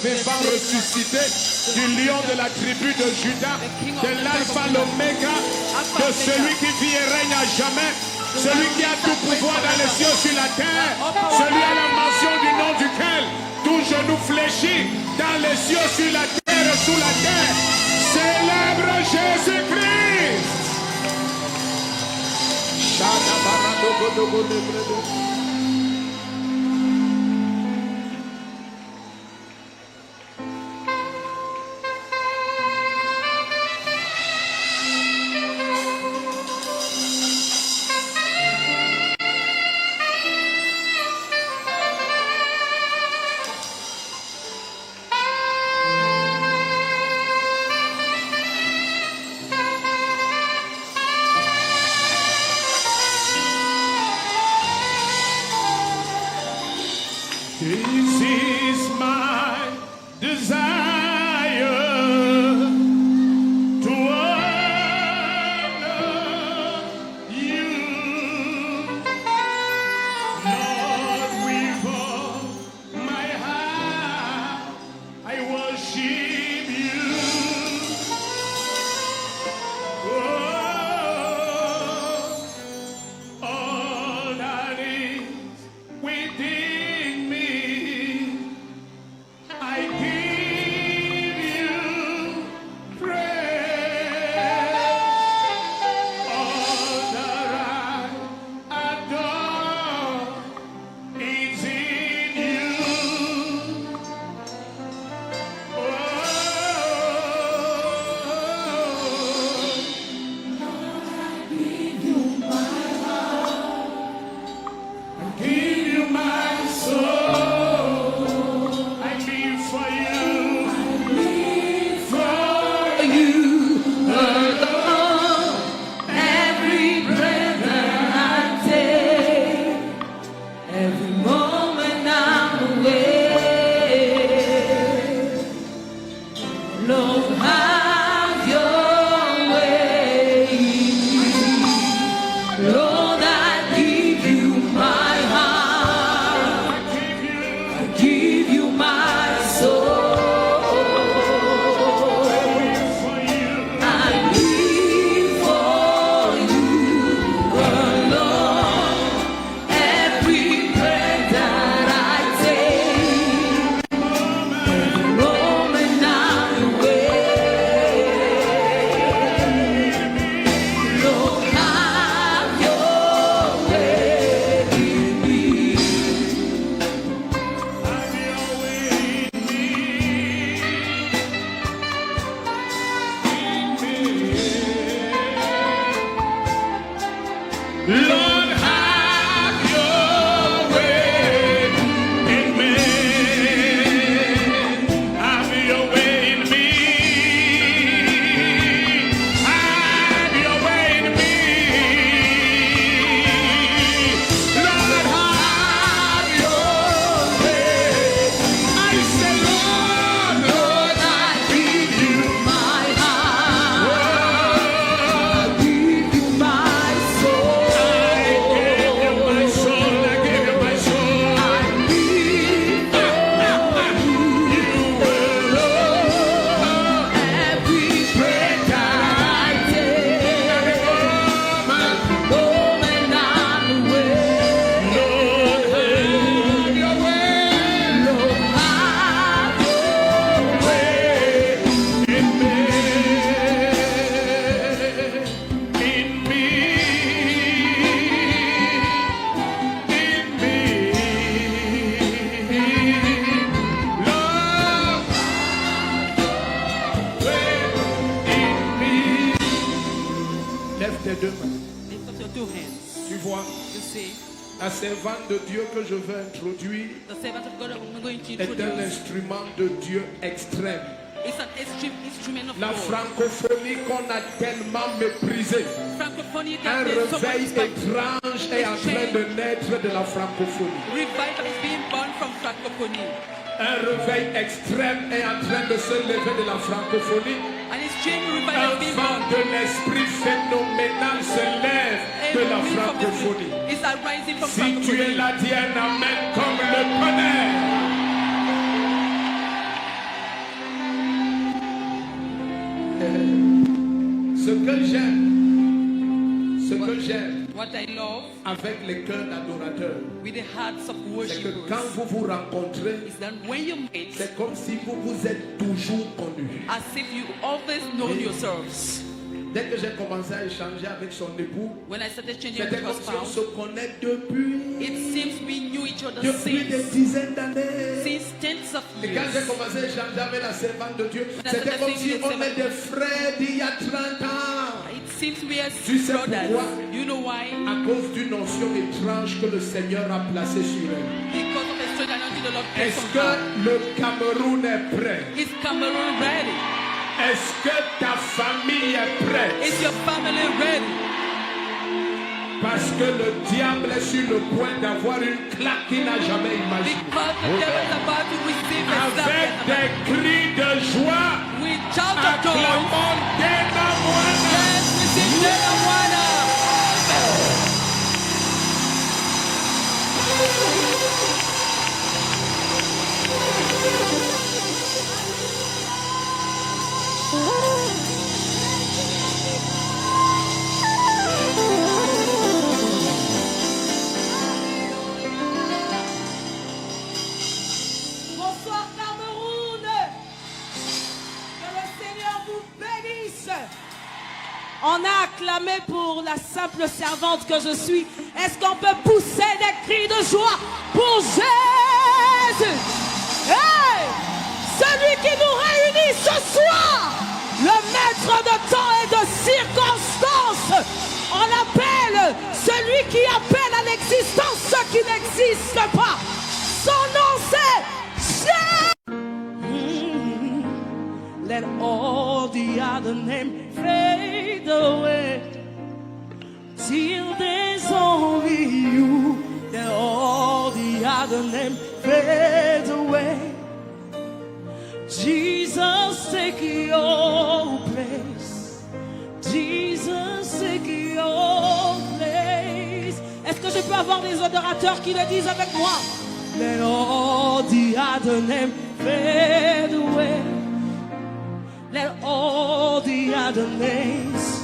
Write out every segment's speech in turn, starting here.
vivant ressuscité, du lion de la tribu de Judas, de l'alpha, l'oméga, de celui qui vit et règne à jamais, celui qui a tout pouvoir dans les cieux sur la terre, celui à la mention du nom duquel tout genou fléchit dans les cieux, sur la terre et sous la terre. Célèbre Jésus-Christ. This is my desire to honor you, Lord, with all my heart I worship you. Oh, all that is within me, I give you praise. All that I adore is in you. Oh, give you my soul. I live for you. For you alone. Every breath that I take, every moment I'm awake, Lord, have your way. Lord, I give you my heart, I give you my soul. For you. I live for you alone. Every breath that I take, every moment I'm awake, Lord, have your way in me. Have your way in me. Lord, have your way in me. Have your way in me. Have your way in me. Lord, have your way. I say, Lord, Lord, I give you My heart, my give you my soul. tes deux mains. Lift up your two hands. Tu vois, You see, la servante de Dieu que je veux introduire the servant of God that I'm going to est un introduce instrument de Dieu extrême. is an extreme instrument of La God. francophonie qu'on a tellement méprisée. Francophonie Un that there's so much réveil respect. étrange est en train de naître de la francophonie. Revival is being born from francophonie. Un réveil extrême est en train de se lever de la francophonie. And it's genuine Un revival is being vent born. de l'esprit phénoménal se lève A de la wind from the francophonie. spirit is arising from Si tu es francophonie. là, dis un amen comme le connaît. que j'aime What I love avec les cœurs d'adorateurs, with the hearts of c'est que worshippers quand vous vous rencontrez, is that when you meet, c'est comme si vous vous êtes toujours connus. as if you always know yourselves. Dès que j'ai commencé à échanger avec son époux, When I started changing c'était with comme si on husband, se connaît depuis it seems we knew each other des since dizaines d'années. tens of Et quand j'ai years. commencé à échanger avec la servante de Dieu, When I c'était started comme si singing on the est des frères d'il y a 30 ans. It seems we are Tu sais brothers. pourquoi? You know why? À cause d'une notion étrange que le Seigneur a placée sur elle. Because of the strange anointing the Lord placed Est-ce on que her. le Cameroun est prêt? Is Cameroon ready? Est-ce que ta famille est prête? Is your family ready? Parce que le diable est sur le point d'avoir une claque qu'il n'a jamais imaginée. Because the devil is about to receive a Avec slap. des cris de joie, We shout of joy. acclamons Dénamoine. Yes, receive Dénamoine. Bonsoir Cameroun. Que le Seigneur vous bénisse. On a acclamé pour la simple servante que je suis. Est-ce qu'on peut pousser des cris de joie pour Jésus? Hey! Celui qui nous réunit ce soir, le maître de temps et de circonstances. On l'appelle celui qui appelle à l'existence ce qui n'existe pas. Son nom c'est Jésus. Let all the other names fade away till there's only you. Let all the other names fade away. Jesus, take your place. Jesus, take your place. Est-ce que je peux avoir des adorateurs qui le disent avec moi? Let all the other names fade away. Let all the other names,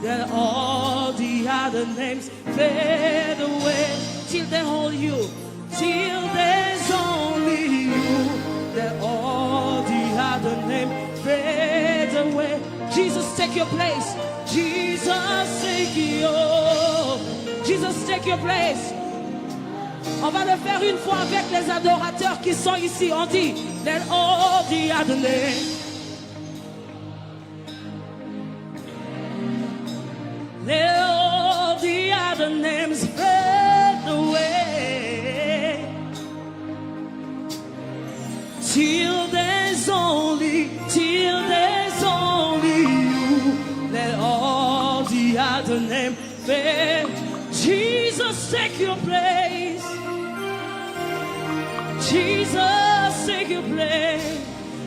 let all the other names fade away. Till they hold you, till there's only you. Let all the other names fade away. Jesus, take your place. Jesus, take your place. On va le faire une fois avec les adorateurs qui sont ici. On dit, let all the other names. Let all the other names fade away till there's only you. Let all the other names fade. Jesus, take your place. Jesus, take your place.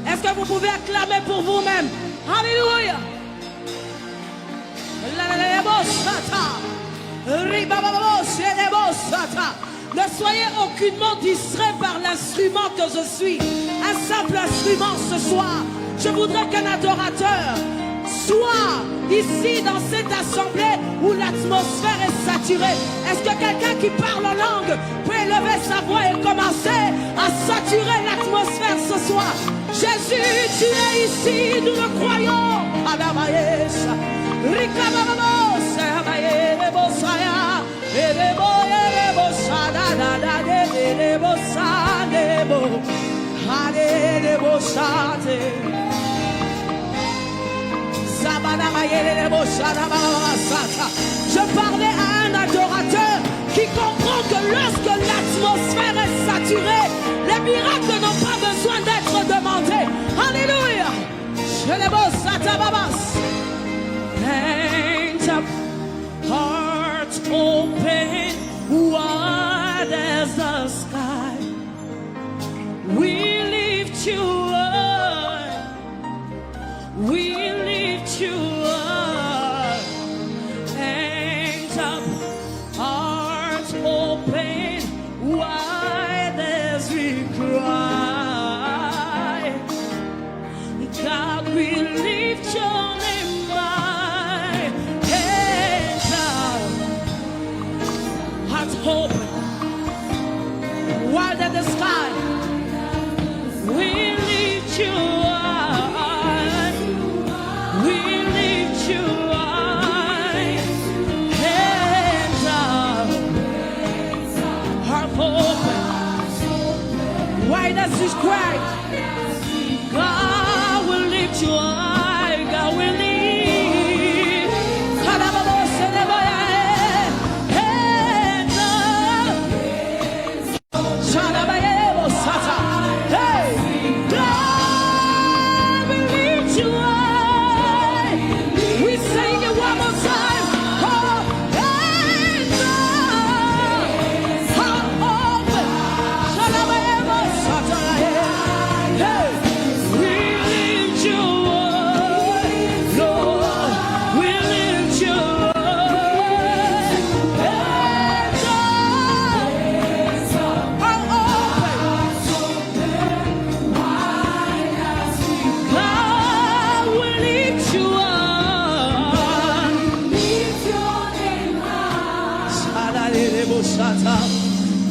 Est-ce que vous pouvez acclamer pour vous-même? Alléluia. Ne soyez aucunement distrait par l'instrument que je suis. Un simple instrument ce soir. Je voudrais qu'un adorateur soit ici dans cette assemblée où l'atmosphère est saturée. Est-ce que quelqu'un qui parle en langue peut élever sa voix et commencer à saturer l'atmosphère ce soir? Jésus, tu es ici, nous le croyons. Je parlais à un adorateur qui comprend que lorsque l'atmosphère est saturée, les miracles n'ont pas besoin d'être demandés. Alléluia. Hands up, hearts open, wide as the sky. We lift you up. We lift you up. Hands up, hearts open, wide as we cry. God, we lift your name high. pray. God will lift you high. God will lift.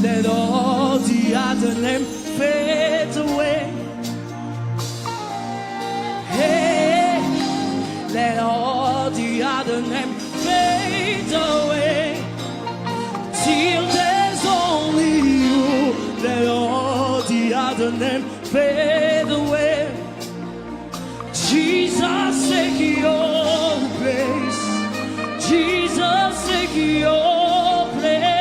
Let all the other name fade away. Hey, let all the other name fade away. Till there's only you. Let all the other name fade away. Jesus, take your place. Jesus, take your place.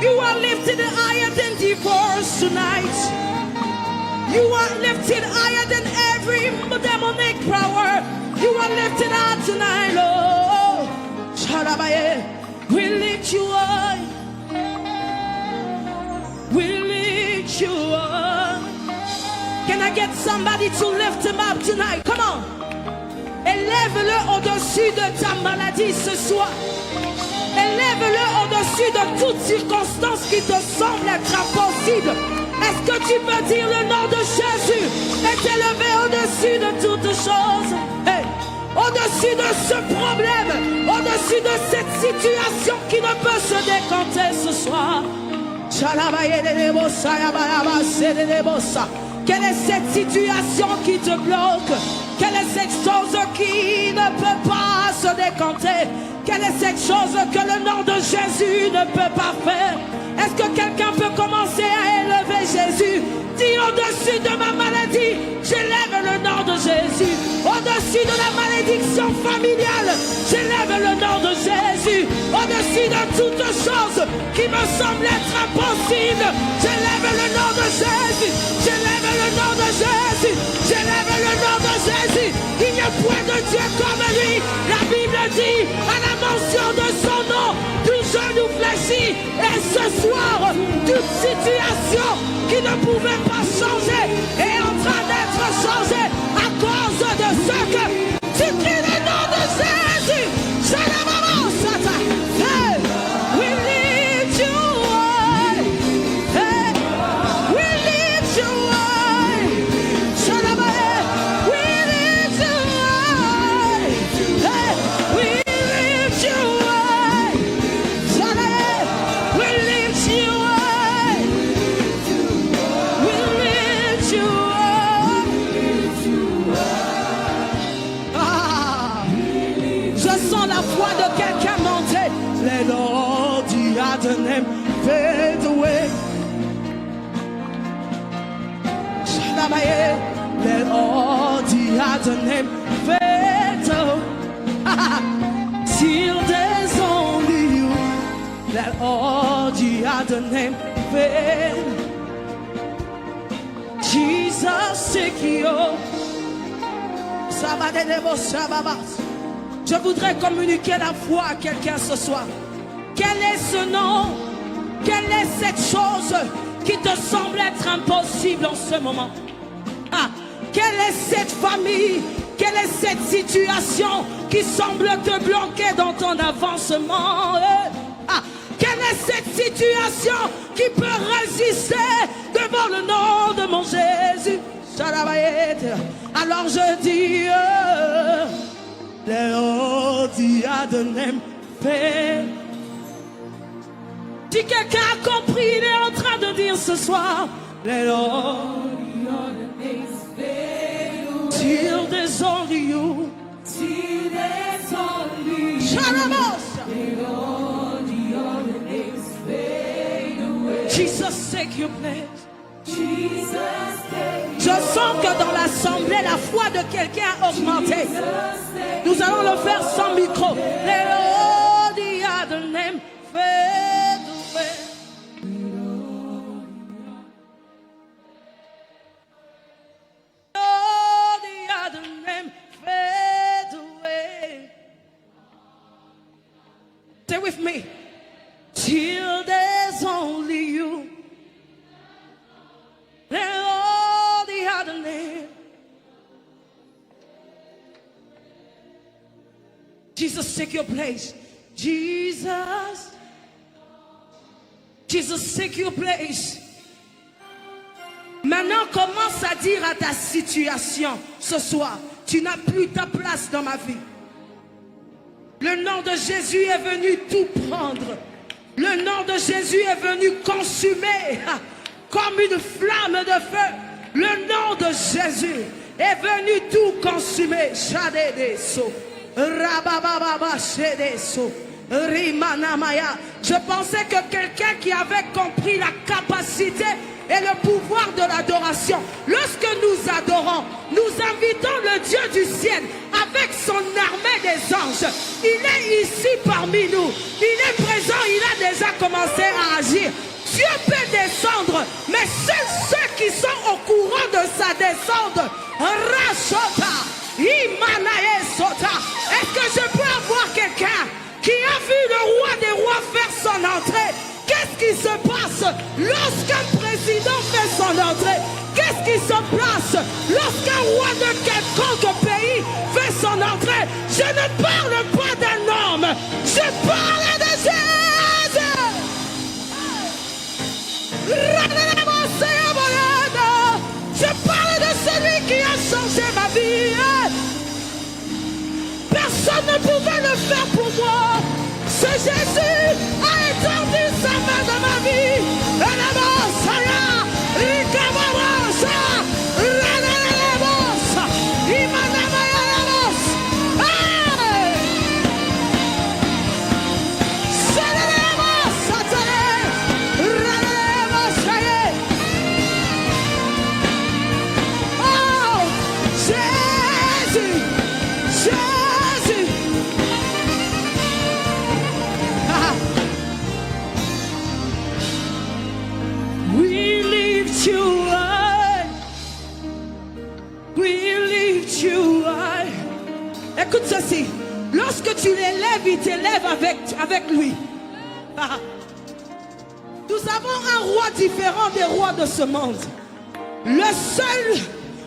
You are lifted higher than divorce tonight. You are lifted higher than every demonic power. You are lifted high tonight, Lord. Shalabaye, we lift you up. We lift you up. Can I get somebody to lift him up tonight? Come on. Élève-le au-dessus de ta maladie ce soir. Élève-le au-dessus de toute circonstance qui te semble être impossible. Est-ce que tu peux dire le nom de Jésus est élevé au-dessus de toutes choses? Hey, au-dessus de ce problème, au-dessus de cette situation qui ne peut se décanter ce soir. Quelle est cette situation qui te bloque? Quelle est cette chose qui ne peut pas se décanter? Quelle est cette chose que le nom de Jésus ne peut pas faire? Est-ce que quelqu'un peut commencer à élever Jésus? Dis au-dessus de ma maladie, j'élève le nom de Jésus. Au-dessus de la malédiction familiale, j'élève le nom de Jésus. au-dessus de toute chose qui me semble être impossible. J'élève le nom de Jésus. J'élève le nom de Jésus. J'élève le nom de Jésus. Il n'y a point de Dieu comme lui. La Bible dit, à la mention de son nom, tout genou fléchit. Et ce soir, toute situation qui ne pouvait pas changer est en train d'être changée à cause de ce que tu cries le nom de Jésus. Hey, we lift you high. Hey, we lift you high. We lift you high. Hey, we lift you high. We lift you high. We lift you high. Ah, je sens la foi de quelqu'un monter. Let all the other name fade away. Let all the other name fade away. Till there's only you. Let all the other name fade. Jesus, c'est qui oh. Je voudrais communiquer la foi à quelqu'un ce soir. Quel est ce nom? Quelle est cette chose qui te semble être impossible en ce moment? Ah, quelle est cette famille? Quelle est cette situation qui semble te bloquer dans ton avancement? Ah, quelle est cette situation qui peut résister devant le nom de mon Jésus? Alors je dis, let all the other name fade. Si quelqu'un a compris, il est en train de dire ce soir, let all the other names fade away. Till there's only you. Till there's only you. Let all the other names fade away. Jesus, take your place. Je sens que dans l'assemblée, la foi de quelqu'un a augmenté. Nous allons le faire sans micro. Let all the other name fade away. All the other name fade away. Stay with me. Till there's only you. Let all the other name. Jesus, take your place. Jesus. Jesus, take your place. Maintenant, commence à dire à ta situation ce soir, tu n'as plus ta place dans ma vie. Le nom de Jésus est venu tout prendre. Le nom de Jésus est venu consumer comme une flamme de feu. Le nom de Jésus est venu tout consumer. Je pensais que quelqu'un qui avait compris la capacité et le pouvoir de l'adoration, lorsque nous adorons, nous invitons le Dieu du ciel avec son armée des anges. Il est ici parmi nous. Il est présent, il a déjà commencé à agir. Dieu peut descendre, mais ceux qui sont au courant de sa descente, Rashota, Imanae Sota. Est-ce que je peux avoir quelqu'un qui a vu le roi des rois faire son entrée? Qu'est-ce qui se passe lorsqu'un président fait son entrée? Qu'est-ce qui se passe lorsqu'un roi de quelconque pays fait son entrée? Je ne parle pas d'un homme, je parle de Jésus. Je parle de celui qui a changé ma vie. Personne ne pouvait le faire pour moi. Ce Jésus a étendu sa main dans ma vie. Écoute ceci. Lorsque tu l'élèves, il t'élève avec lui. Ah. Nous avons un roi différent des rois de ce monde. Le seul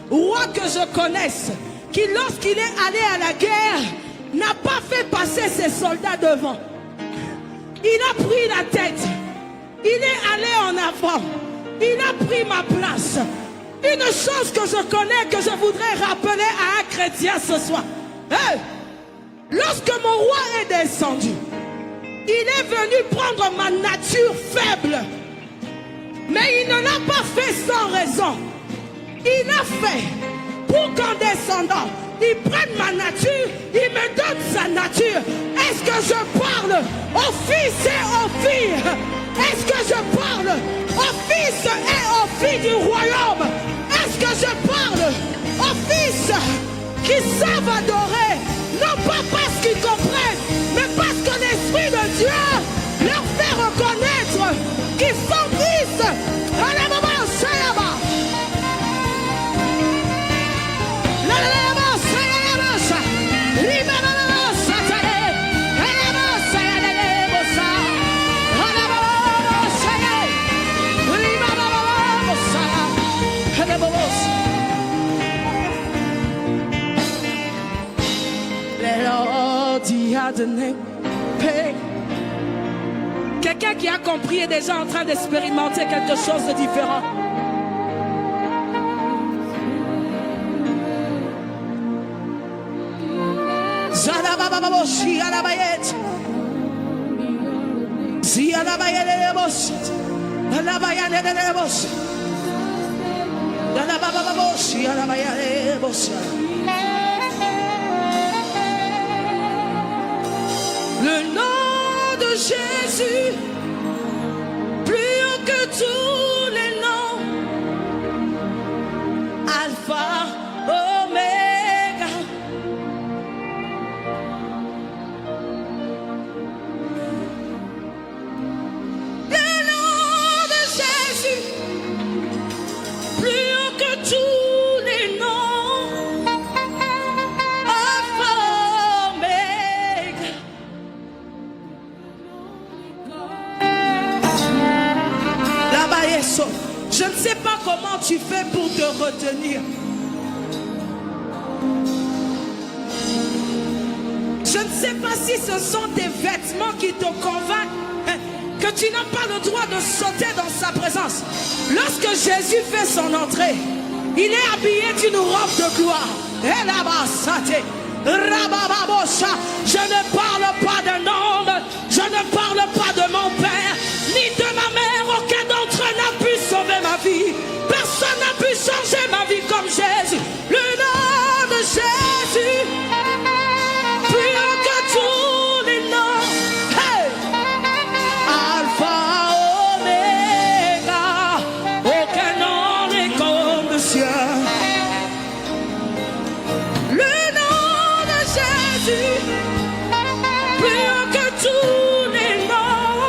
roi que je connaisse qui, lorsqu'il est allé à la guerre, n'a pas fait passer ses soldats devant. Il a pris la tête. Il est allé en avant. Il a pris ma place. Une chose que je connais, que je voudrais rappeler à un chrétien ce soir. Hey! Lorsque mon roi est descendu, il est venu prendre ma nature faible. Mais il ne l'a pas fait sans raison. Il a fait pour qu'en descendant, il prenne ma nature, il me donne sa nature. Est-ce que je parle aux fils et aux filles? Est-ce que je parle aux fils et aux filles du royaume? Est-ce que je parle aux fils qui savent adorer? Non pas parce qu'ils comprennent, mais parce que l'Esprit de Dieu leur fait reconnaître qu'ils sont fils. À la maman, c'est là-bas. Quelqu'un qui a compris est déjà en train d'expérimenter quelque chose de différent. Le nom de Jésus, plus haut que tous les noms, Alpha, Oméga. Le nom de Jésus, plus haut que tous les noms, Alpha, Oméga. Je ne sais pas comment tu fais pour te retenir. Je ne sais pas si ce sont tes vêtements qui te convainquent que tu n'as pas le droit de sauter dans sa présence. Lorsque Jésus fait son entrée, il est habillé d'une robe de gloire. Et là-bas, je ne parle pas d'un homme, je ne parle pas de mon père, ni de ma mère. Aucun d'entre eux n'a pu sauver ma vie. Personne n'a pu changer ma vie comme Jésus. Le nom de Jésus, plus haut que tous les noms. Hey! Alpha, Oméga, aucun nom n'est comme le sien. Le nom de Jésus, plus haut que tous les noms.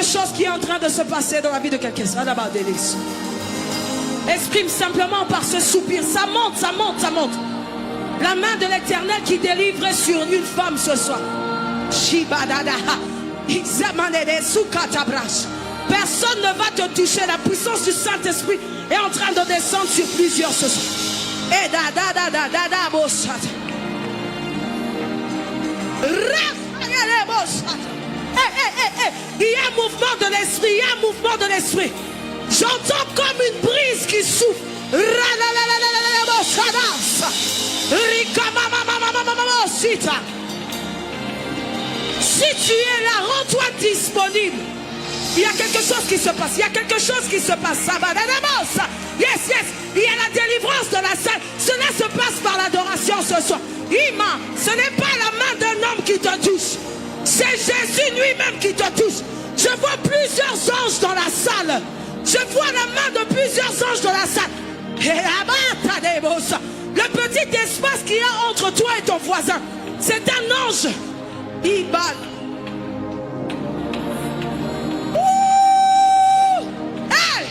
chose qui est en train de se passer dans la vie de quelqu'un. Exprime simplement par ce soupir. Ça monte, ça monte, ça monte. La main de l'Éternel qui délivre sur une femme ce soir. Personne ne va te toucher. La puissance du Saint-Esprit est en train de descendre sur plusieurs ce soir. Il y a un mouvement de l'esprit. Il y a un mouvement de l'esprit. J'entends comme une brise qui souffle. Si tu es là, rends-toi disponible. Il y a quelque chose qui se passe. Il y a quelque chose qui se passe. Yes, yes. Il y a la délivrance de la salle. Cela se passe par l'adoration ce soir. Ima, ce n'est pas la main d'un homme qui te touche. C'est Jésus lui-même qui te touche. Je vois plusieurs anges dans la salle. Je vois la main de plusieurs anges dans la salle. Le petit espace qu'il y a entre toi et ton voisin, c'est un ange. Ibal. Hey!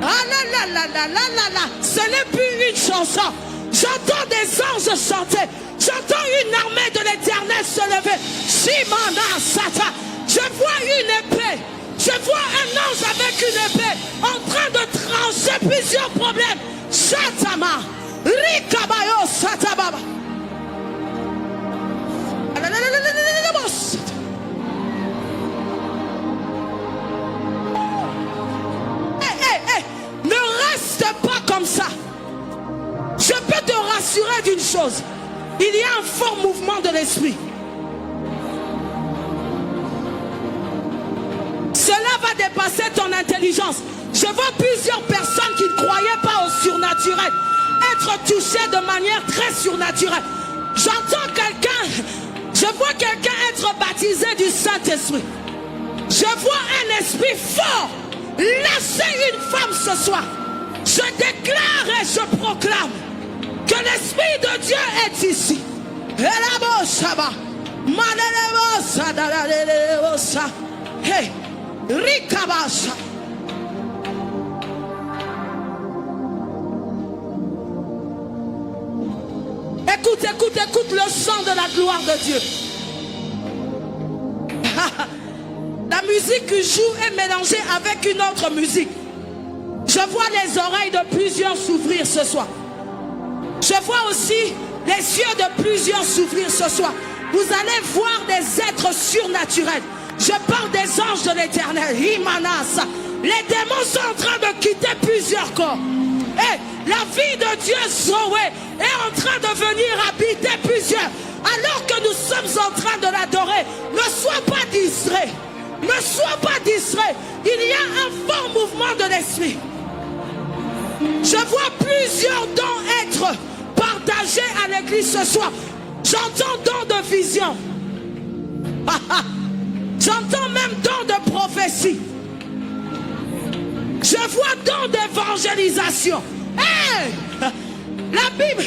Ah là là là là là là là. Ce n'est plus une chanson. J'entends des anges chanter. J'entends une armée de l'Éternel se lever. Shimana Sata. Je vois une épée. Je vois un ange avec une épée en train de trancher plusieurs problèmes. Shatama. Rikabayo Satababa. Ne reste pas comme ça. Je peux te rassurer d'une chose. Il y a un fort mouvement de l'esprit. Cela va dépasser ton intelligence. Je vois plusieurs personnes qui ne croyaient pas au surnaturel être touchées de manière très surnaturelle. J'entends quelqu'un, je vois quelqu'un être baptisé du Saint-Esprit. Je vois un esprit fort lâcher une femme ce soir. Je déclare et je proclame que l'Esprit de Dieu est ici. Hey, Rikabasha. Écoute, écoute, écoute le chant de la gloire de Dieu. La musique qui joue est mélangée avec une autre musique. Je vois les oreilles de plusieurs s'ouvrir ce soir. Je vois aussi les yeux de plusieurs s'ouvrir ce soir. Vous allez voir des êtres surnaturels. Je parle des anges de l'Éternel. Imanasa. Les démons sont en train de quitter plusieurs corps. Et la vie de Dieu Zoé est en train de venir habiter plusieurs. Alors que nous sommes en train de l'adorer, ne sois pas distrait. Ne sois pas distrait. Il y a un fort mouvement de l'esprit. Je vois plusieurs dons être partagés à l'église ce soir. J'entends dons de vision. J'entends même dons de prophétie. Je vois dons d'évangélisation. Hey! La Bible,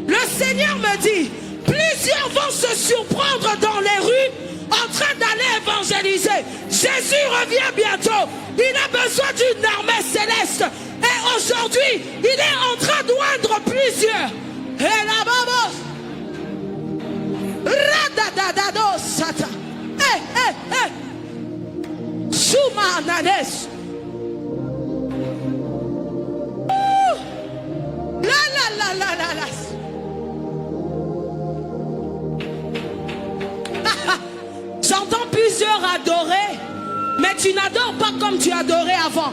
le Seigneur me dit, plusieurs vont se surprendre dans les rues en train d'aller évangéliser. Jésus revient bientôt. Il a besoin d'une armée céleste. Et aujourd'hui, il est en train d'oindre plusieurs. Et là-bas, radadadado sata. Shumananes. La la la la la la. J'entends plusieurs adorer, mais tu n'adores pas comme tu adorais avant.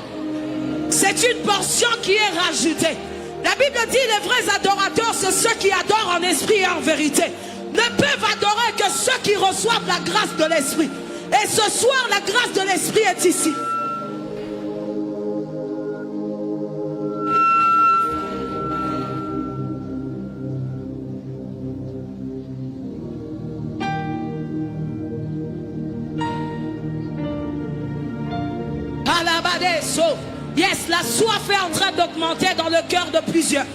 C'est une portion qui est rajoutée. La Bible dit les vrais adorateurs, c'est ceux qui adorent en esprit et en vérité. Ne peuvent adorer que ceux qui reçoivent la grâce de l'esprit. Et ce soir, la grâce de l'esprit est ici. Yes, la soif est en train d'augmenter dans le cœur de plusieurs.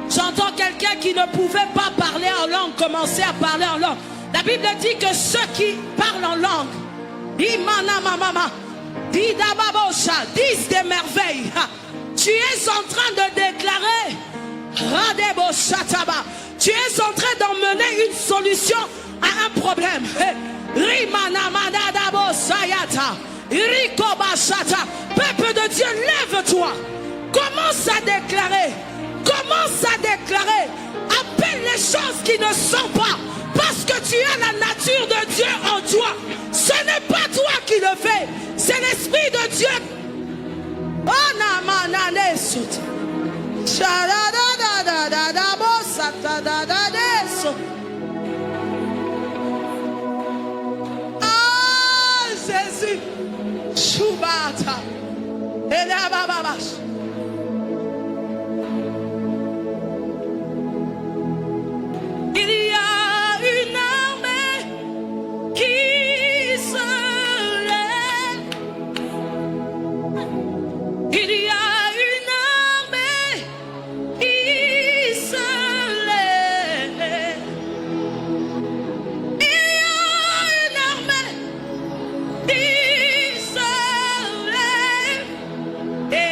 J'entends quelqu'un qui ne pouvait pas parler en langue commencer à parler en langue. La Bible dit que ceux qui parlent en langue disent des merveilles. Tu es en train de déclarer, tu es en train d'emmener une solution à un problème. Peuple de Dieu, lève-toi. Commence à déclarer. Commence à déclarer. Appelle les choses qui ne sont pas. Parce que tu as la nature de Dieu en toi. Ce n'est pas toi qui le fais. C'est l'Esprit de Dieu. Ah, Jésus. Shubata. Il y a une armée qui se lève. Il y a une armée qui se lève. Il y a une armée qui se lève. Et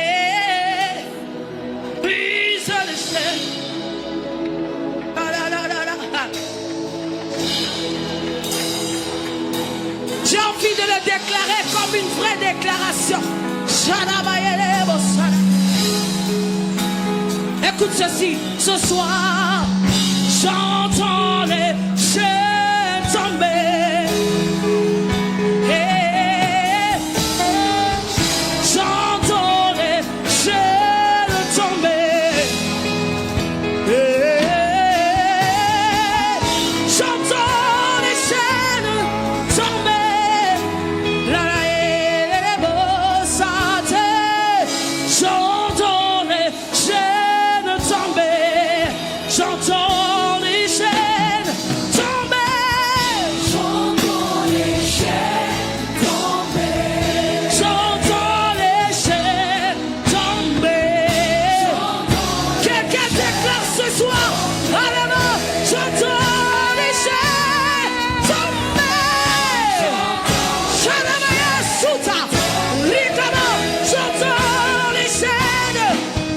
brise le ciel. J'ai envie de le déclarer comme une vraie déclaration. Écoute ceci, ce soir, j'entends les chaînes tomber. J'entends les chaînes tomber. J'entends les chaînes tomber. J'entends les chaînes tomber. J'entends les chaînes tomber. J'entends les chaînes tomber. J'entends les chaînes tomber. Quelqu'un déclare ce soir. Alléluia. J'entends les chaînes tomber. Shalomaya Souta. Rikama. J'entends les chaînes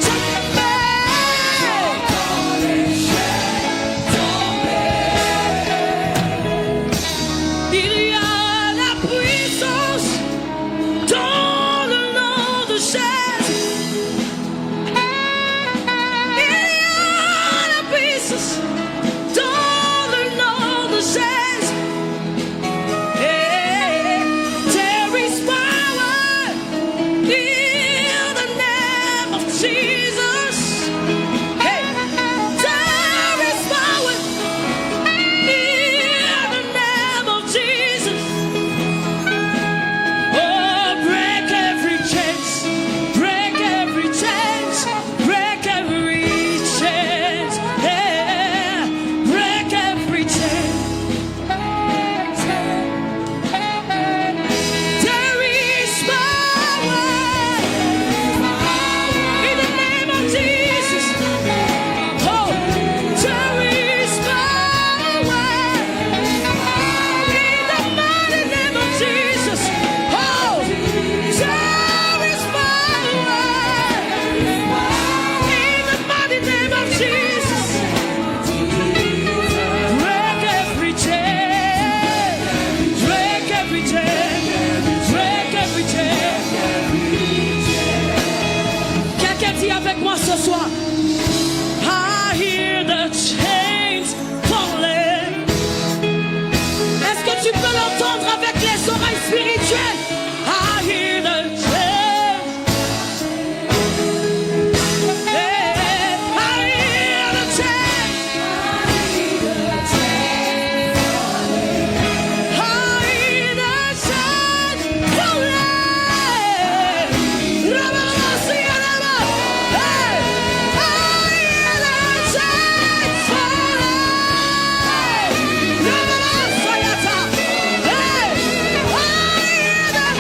tomber. Il y a la puissance dans le nom de Jésus. Il y a la puissance dans le nom de Jésus. There is power in the name of Jesus. Hey, there is power in the name of Jesus. Oh, break every chains, break every chains, break every chains. Yeah, break every chain. There is power in the name of Jesus. Oh, there is power in the mighty name of Jesus. Oh, there is power in the mighty name of Jesus. Break every chain, break every chain, break every chain. Quelqu'un dit avec moi ce soir. I hear the chains falling. Est-ce que tu peux l'entendre avec les oreilles spirituelles? I hear the chains. Hey, I hear the chains. I hear the chains falling. Hey, I hear the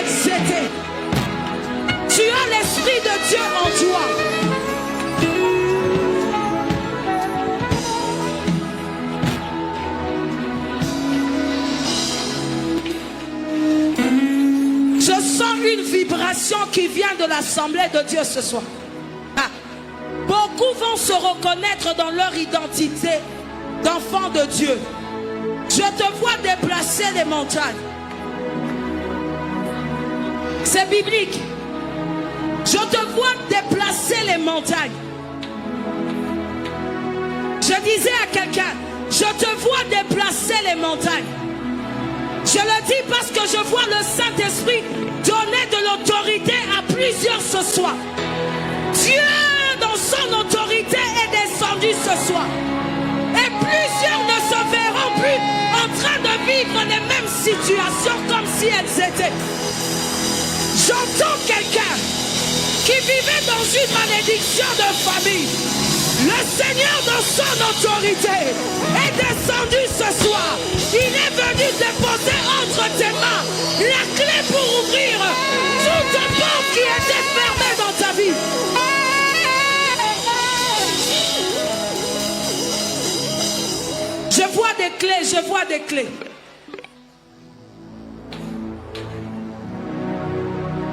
etc. Tu as l'Esprit de Dieu en toi. Je sens une vibration qui vient de l'Assemblée de Dieu ce soir. Ah. Beaucoup vont se reconnaître dans leur identité d'enfants de Dieu. Je te vois déplacer les montagnes. C'est biblique. Je te vois déplacer les montagnes. Je disais à quelqu'un, je te vois déplacer les montagnes. Je le dis parce que je vois le Saint-Esprit donner de l'autorité à plusieurs ce soir. Dieu, dans son autorité, est descendu ce soir. Et plusieurs ne se verront plus en train de vivre les mêmes situations comme si elles étaient. J'entends quelqu'un qui vivait dans une malédiction de famille. Le Seigneur, dans son autorité, est descendu ce soir. Il est venu déposer entre tes mains la clé pour ouvrir toute porte qui était fermée dans ta vie. Je vois des clés, je vois des clés.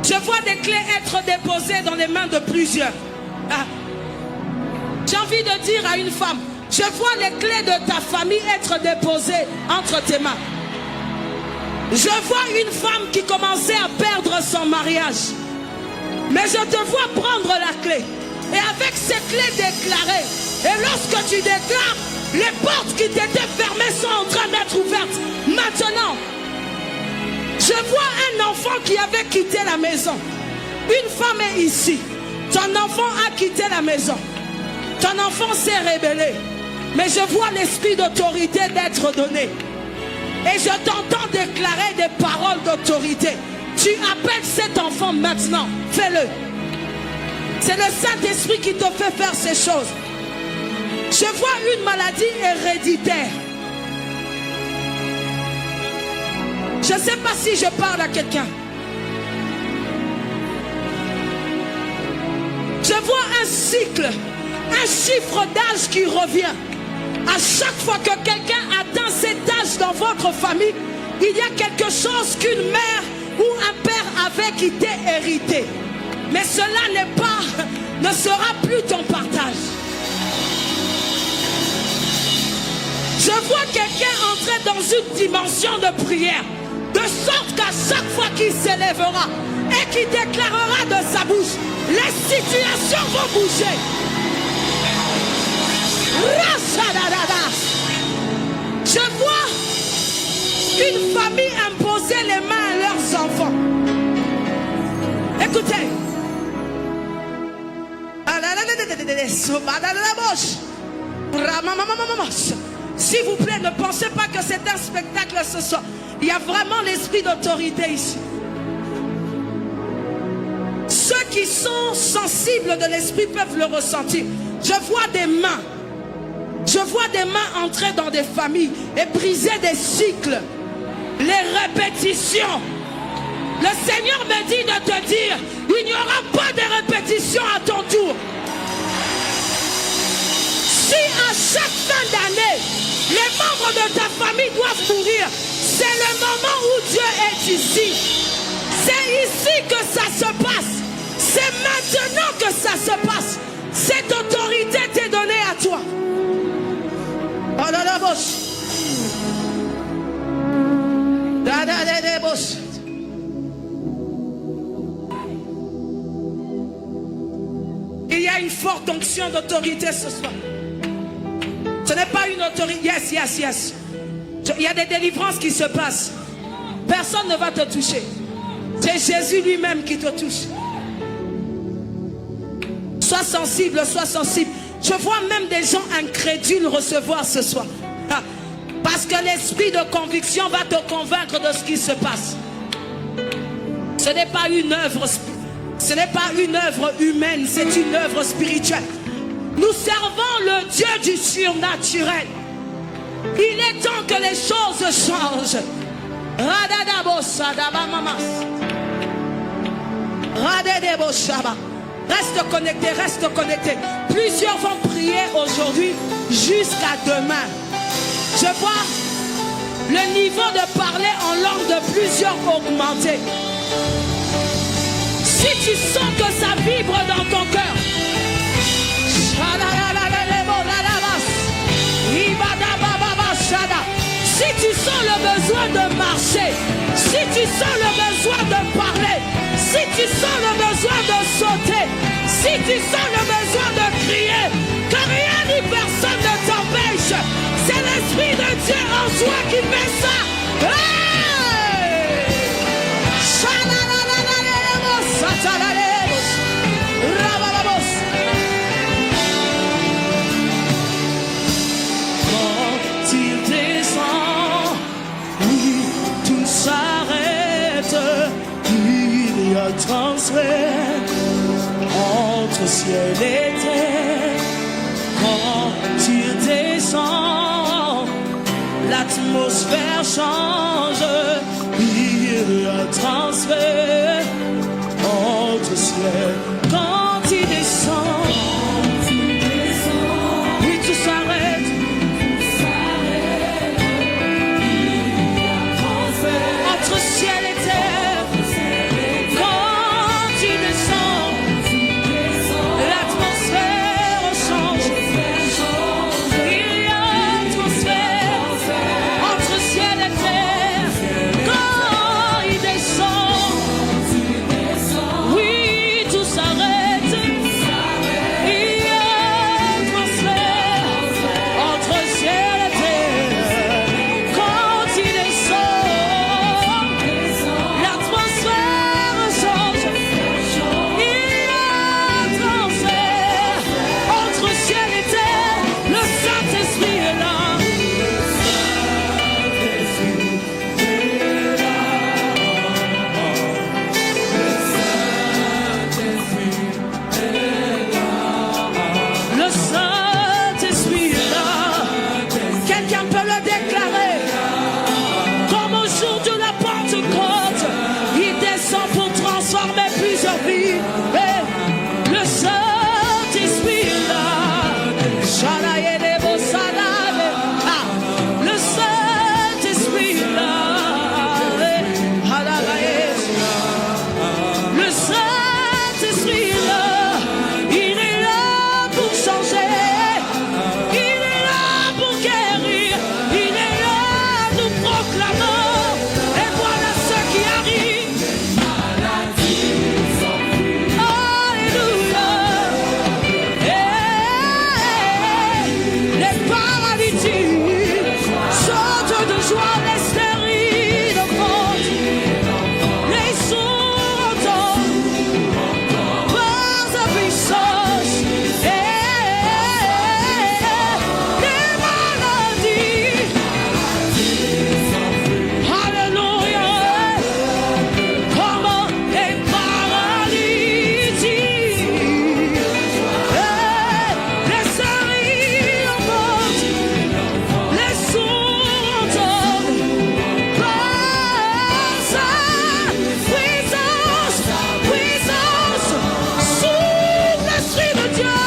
Je vois des clés être déposées dans les mains de plusieurs. Ah. J'ai envie de dire à une femme, je vois les clés de ta famille être déposées entre tes mains. Je vois une femme qui commençait à perdre son mariage. Mais je te vois prendre la clé. Et avec ces clés déclarées, et lorsque tu déclares, les portes qui t'étaient fermées sont en train d'être ouvertes. Maintenant, je vois un enfant qui avait quitté la maison. Une femme est ici. Ton enfant a quitté la maison. Ton enfant s'est rébellé. Mais je vois l'esprit d'autorité d'être donné. Et je t'entends déclarer des paroles d'autorité. Tu appelles cet enfant maintenant. Fais-le. C'est le Saint-Esprit qui te fait faire ces choses. Je vois une maladie héréditaire. Je ne sais pas si je parle à quelqu'un. Je vois un cycle, un chiffre d'âge qui revient. À chaque fois que quelqu'un atteint cet âge dans votre famille, il y a quelque chose qu'une mère ou un père avait qui t'est hérité. Mais cela ne sera plus ton partage. Je vois quelqu'un entrer dans une dimension de prière, de sorte qu'à chaque fois qu'il s'élèvera et qu'il déclarera de sa bouche, les situations vont bouger. Je vois une famille imposer les mains à leurs enfants. Écoutez. S'il vous plaît, ne pensez pas que c'est un spectacle ce soir. Il y a vraiment l'esprit d'autorité ici. Ceux qui sont sensibles de l'esprit peuvent le ressentir. Je vois des mains. Je vois des mains entrer dans des familles et briser des cycles. Les répétitions. Le Seigneur me dit de te dire, il n'y aura pas de répétition à ton tour. Si à chaque fin d'année, les membres de ta famille doivent mourir, c'est le moment où Dieu est ici. C'est ici que ça se passe. C'est maintenant que ça se passe. Cette autorité t'est donnée à toi. Oh là là, boss. Da da da da, boss. Il y a une forte onction d'autorité ce soir. Ce n'est pas une autorité. Yes, yes, yes. Il y a des délivrances qui se passent. Personne ne va te toucher. C'est Jésus lui-même qui te touche. Sois sensible, sois sensible. Je vois même des gens incrédules recevoir ce soir. Parce que l'esprit de conviction va te convaincre de ce qui se passe. Ce n'est pas une œuvre, ce n'est pas une œuvre humaine, c'est une œuvre spirituelle. Nous servons le Dieu du surnaturel. Il est temps que les choses changent. Reste connecté, reste connecté. Plusieurs vont prier aujourd'hui jusqu'à demain. Je vois le niveau de parler en langue de plusieurs augmenter. Si tu sens que ça vibre dans ton cœur, si tu sens le besoin de marcher, si tu sens le besoin de parler, si tu sens le besoin de sauter, si tu sens le besoin de crier, que rien ni personne ne t'empêche. C'est l'Esprit de Dieu en soi qui fait ça. Hey! Quand il descend, oui, tout s'arrête. Il y a transfert entre ciel et terre. Quand il descend, l'atmosphère change. Il y a transfert entre ciel. Quand il descend, oui, tout s'arrête. Entre ciel et terre. Quand il descend, l'atmosphère change. Il y a un transfert entre ciel et terre. Quand il descend, oui, tout s'arrête. Il y a un transfert entre ciel et terre. Quand il descend, l'atmosphère change. Il y a un transfert entre ciel et terre. Le Saint-Esprit est là. Le Saint-Esprit est là. Quelqu'un peut le déclarer. Comme au jour de la Pentecôte, il descend pour transformer plusieurs vies. Et le Saint-Esprit est là. Ah, le Saint-Esprit est là. Le Saint-Esprit est là. Il est là pour changer. Il est là pour guérir. Il est là, nous proclamons. Et voilà ce qui arrive. Alléluia. Les paralytiques sautent de joie, les stériles montent. Les sourds entendent par sa puissance. Les maladies. Alléluia. Comment les paralytiques. Les stériles montent. Les sourds entendent par sa puissance. Puissance sous l'Esprit de Dieu.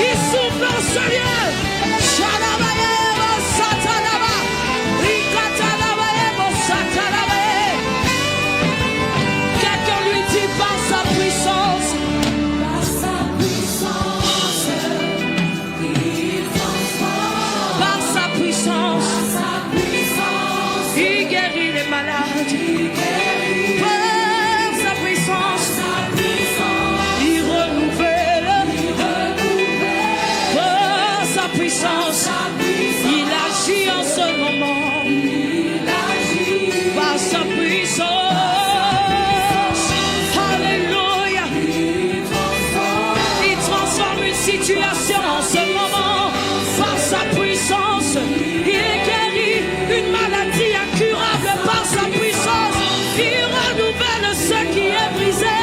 Il souffle en ce lieu. Quelqu'un lui dit par sa puissance. Par sa puissance. Il guérit les malades. Par sa puissance. Il renouvelle. Par sa puissance. Il agit en ce moment. Par sa puissance. Alléluia. Il transforme une situation en ce moment. Par sa puissance. Il guérit une maladie incurable par sa puissance. Il renouvelle ce qui est brisé.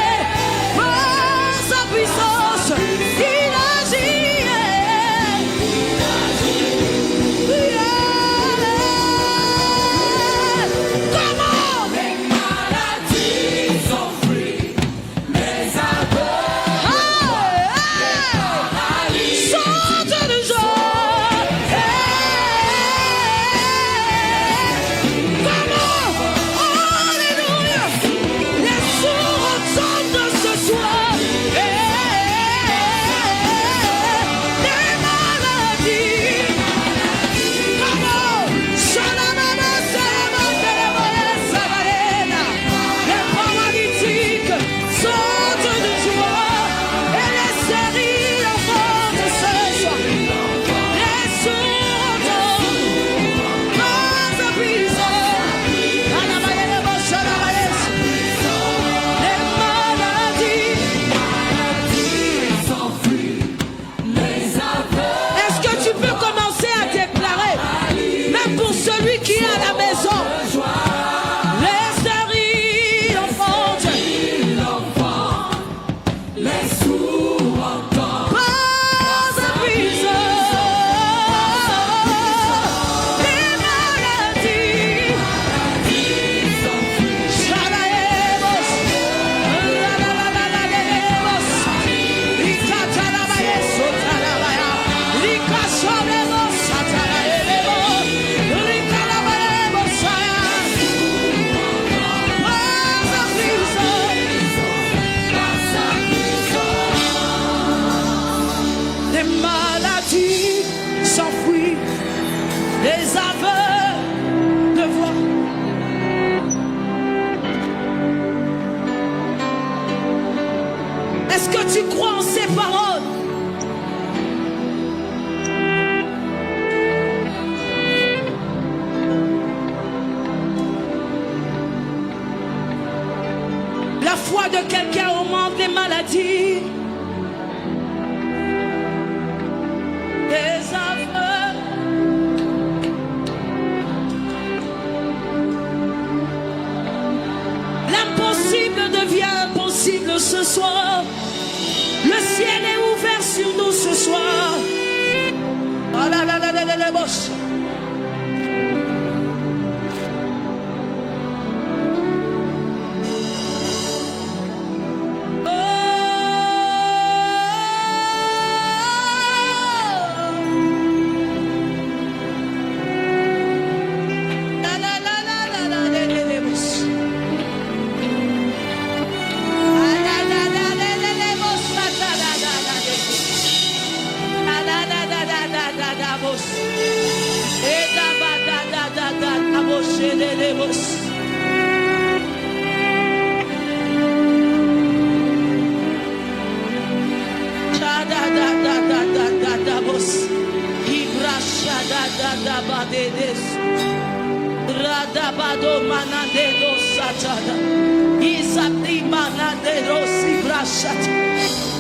Par sa puissance. Il agit. des maladies s'enfuient, des aveugles de voix. Est-ce que tu crois en ces paroles? La foi de quelqu'un augmente les maladies. Des aveugles. L'impossible devient possible ce soir. Le ciel est ouvert sur nous ce soir. Ah là là là là là là, boss.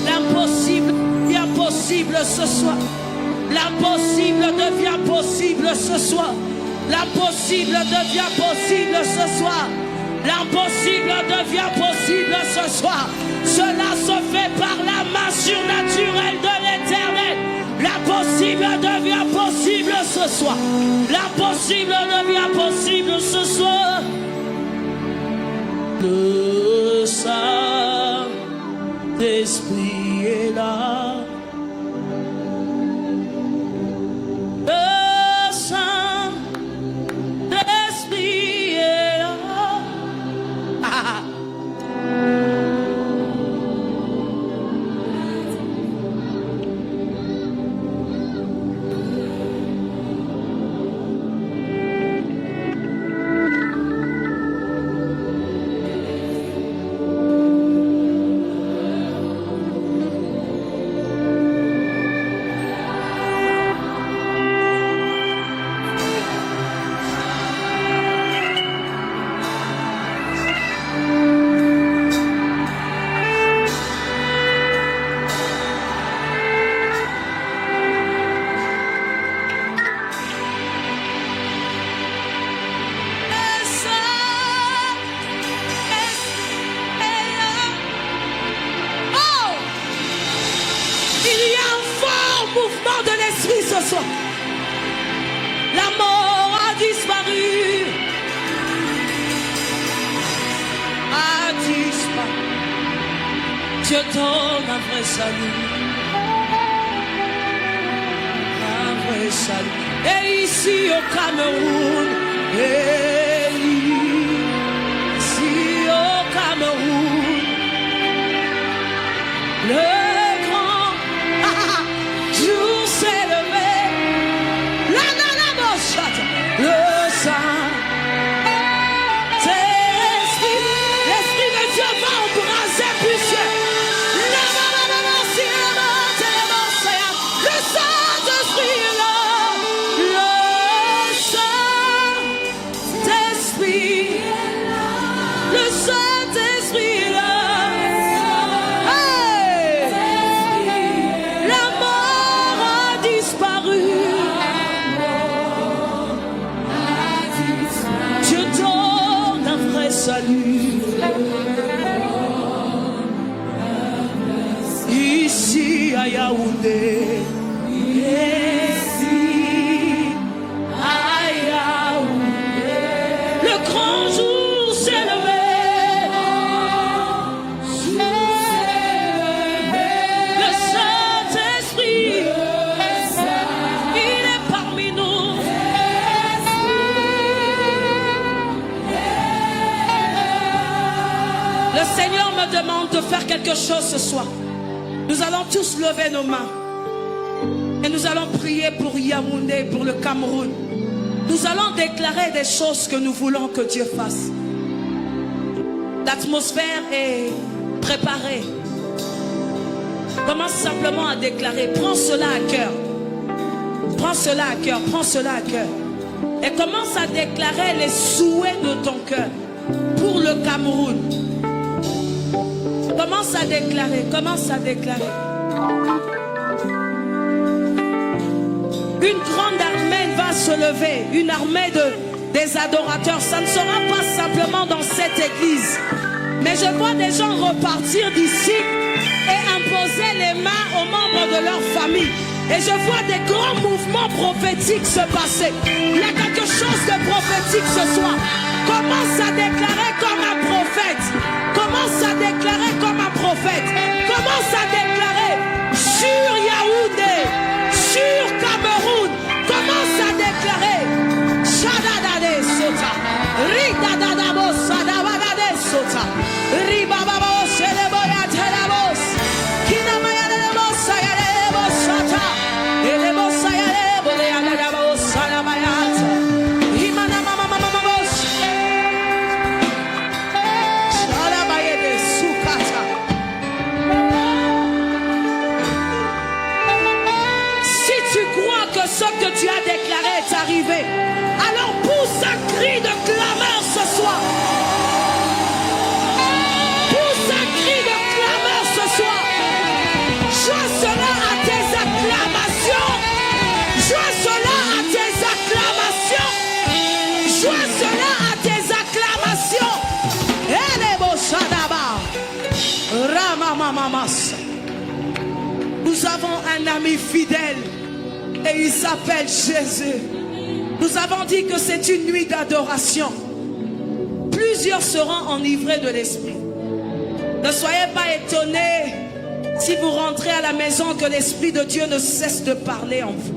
L'impossible devient possible ce soir. L'impossible devient possible ce soir. L'impossible devient possible ce soir. L'impossible devient possible ce soir. Cela se fait par la main surnaturelle de l'Éternel. L'impossible devient possible ce soir. L'impossible devient possible ce soir. Le Saint-Esprit est là. Le Saint-Esprit est là. La mort a disparu. A disparu. Dieu donne un vrai salut. Un vrai salut. Et ici au Cameroun, et ici au Cameroun, le grand jour s'est levé. Le Saint-Esprit, l'Esprit de Dieu va embraser puissant. Le Saint-Esprit est là. Le Saint-Esprit, le Saint-Esprit est là. Hey! La mort a disparu. Salut. Ici à Yaoundé, ici à Yaoundé, le grand jour s'est levé. Le Saint-Esprit, il est parmi nous. Le Seigneur me demande de faire quelque chose ce soir. Nous allons tous lever nos mains Et nous allons prier pour Yaoundé, pour le Cameroun. Nous allons déclarer des choses que nous voulons que Dieu fasse. L'atmosphère est préparée. Commence simplement à déclarer. Prends cela à cœur. Prends cela à cœur. Prends cela à cœur. Et commence à déclarer les souhaits de ton cœur pour le Cameroun. Commence à déclarer. Commence à déclarer. Une grande armée va se lever. Une armée des adorateurs. Ça ne sera pas simplement dans cette église. Mais je vois des gens repartir d'ici et imposer les mains aux membres de leur famille. Et je vois des grands mouvements prophétiques se passer. Il y a quelque chose de prophétique ce soir. Commence à déclarer comme un prophète. Commence à déclarer comme un prophète. Commence à déclarer sur Yaoundé, sur Cameroun. Commence à déclarer. Shadadade sota. Ridadadabo sadabadade sota. Ribababo seleboya telabos. Kinamaya lebo sayalebo sota. Elebo sayalebo lealebo salabayat. Himana mama mama bos. Salabayede sukata. Si tu crois que ce que tu as déclaré est arrivé, alors pousse un cri de clameur ce soir. Pousse un cri de clameur ce soir. Joins cela à tes acclamations. Joins cela à tes acclamations. Joins cela à tes acclamations. Elebo Shadaba. Ramamamamas. Nous avons un ami fidèle et il s'appelle Jésus. Nous avons dit que c'est une nuit d'adoration. Plusieurs seront enivrés de l'esprit. Ne soyez pas étonnés si vous rentrez à la maison que l'esprit de Dieu ne cesse de parler en vous.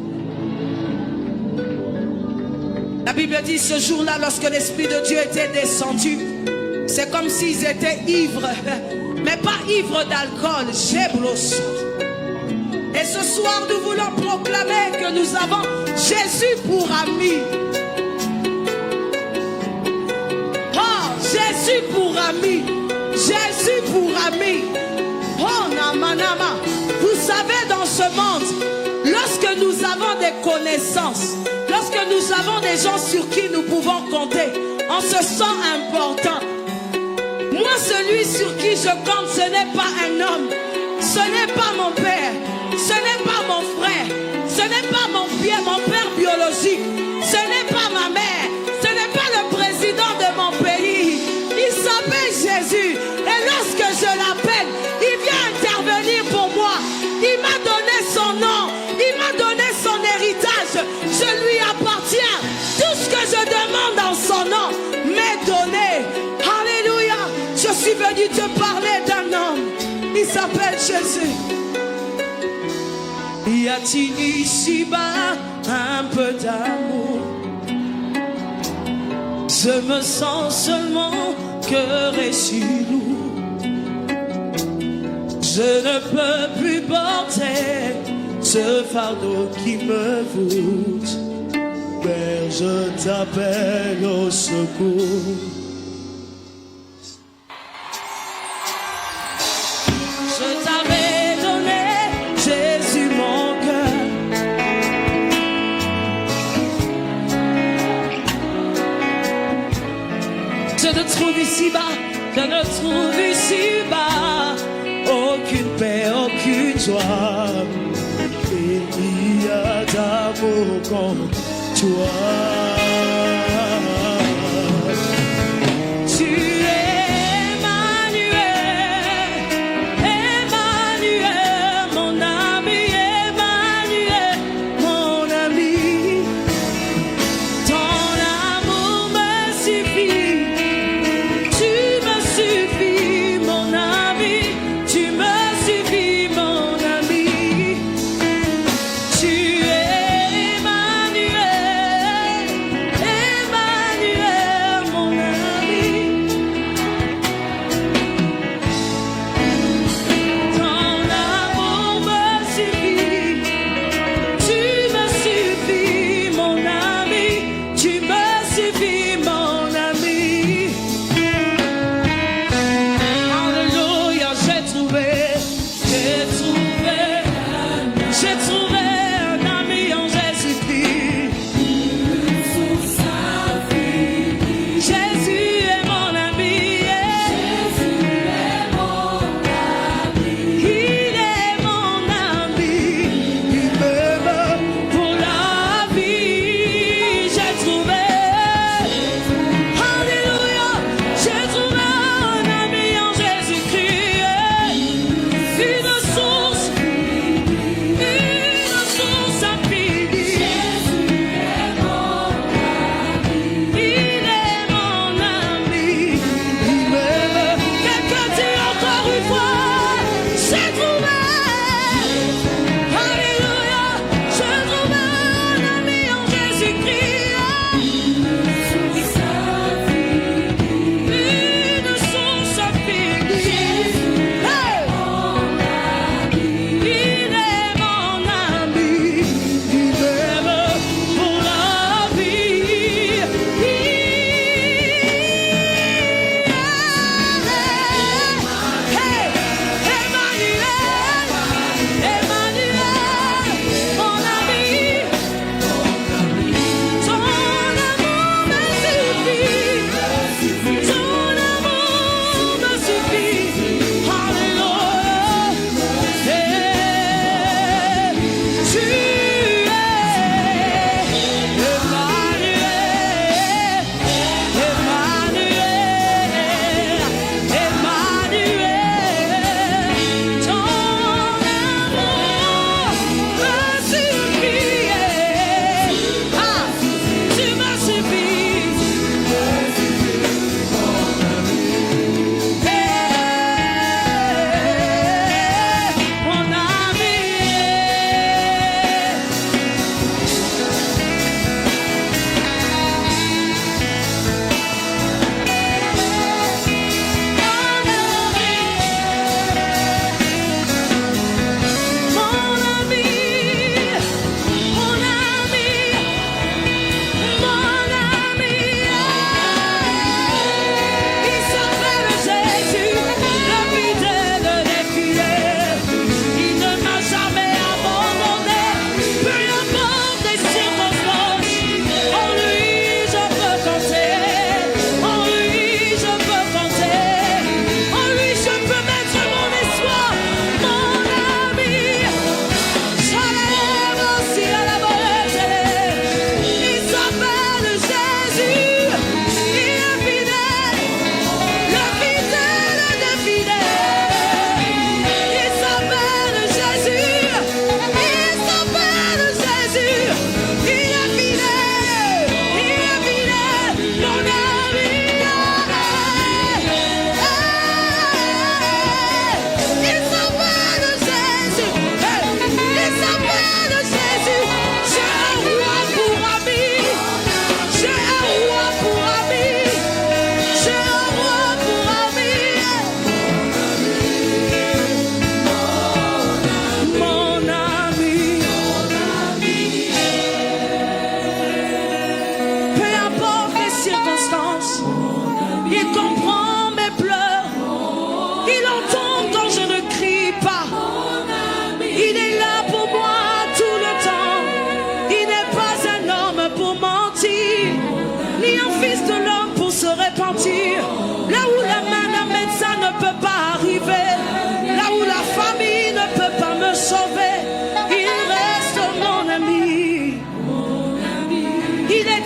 La Bible dit ce jour-là, lorsque l'esprit de Dieu était descendu, c'est comme s'ils étaient ivres, mais pas ivres d'alcool. Et ce soir, nous voulons proclamer que nous avons Jésus pour ami. Oh, Jésus pour ami. Jésus pour ami. Oh, namanama. Vous savez, dans ce monde, lorsque nous avons des connaissances, lorsque nous avons des gens sur qui nous pouvons compter, on se sent important. Moi, celui sur qui je compte, ce n'est pas un homme. Ce n'est pas mon père. Ce n'est pas mon frère. Ce n'est pas mon père biologique. Ce n'est pas ma mère. Ce n'est pas le président de mon pays. Il s'appelle Jésus. Et lorsque je l'appelle, il vient intervenir pour moi. Il m'a donné son nom. Il m'a donné son héritage. Je lui appartiens. Tout ce que je demande en son nom m'est donné. Alléluia. Je suis venu te parler d'un homme. Il s'appelle Jésus. Y a-t-il ici-bas un peu d'amour? Je me sens seulement cœur et si lourd. Je ne peux plus porter ce fardeau qui me voûte. Père, je t'appelle au secours. Je t'avais donné, Jésus, mon cœur. Je ne trouve ici-bas, je ne trouve ici-bas aucune paix, aucune joie. Il y a d'amour comme toi.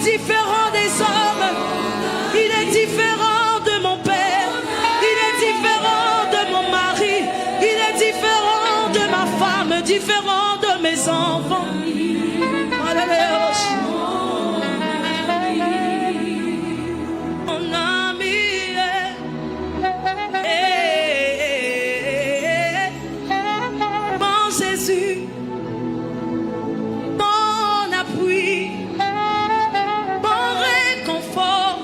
différent des hommes. Il est différent de mon père. Il est différent de mon mari. Il est différent de ma femme, différent de mes enfants. Alléluia. Mon ami, mon Jésus, mon appui, mon réconfort,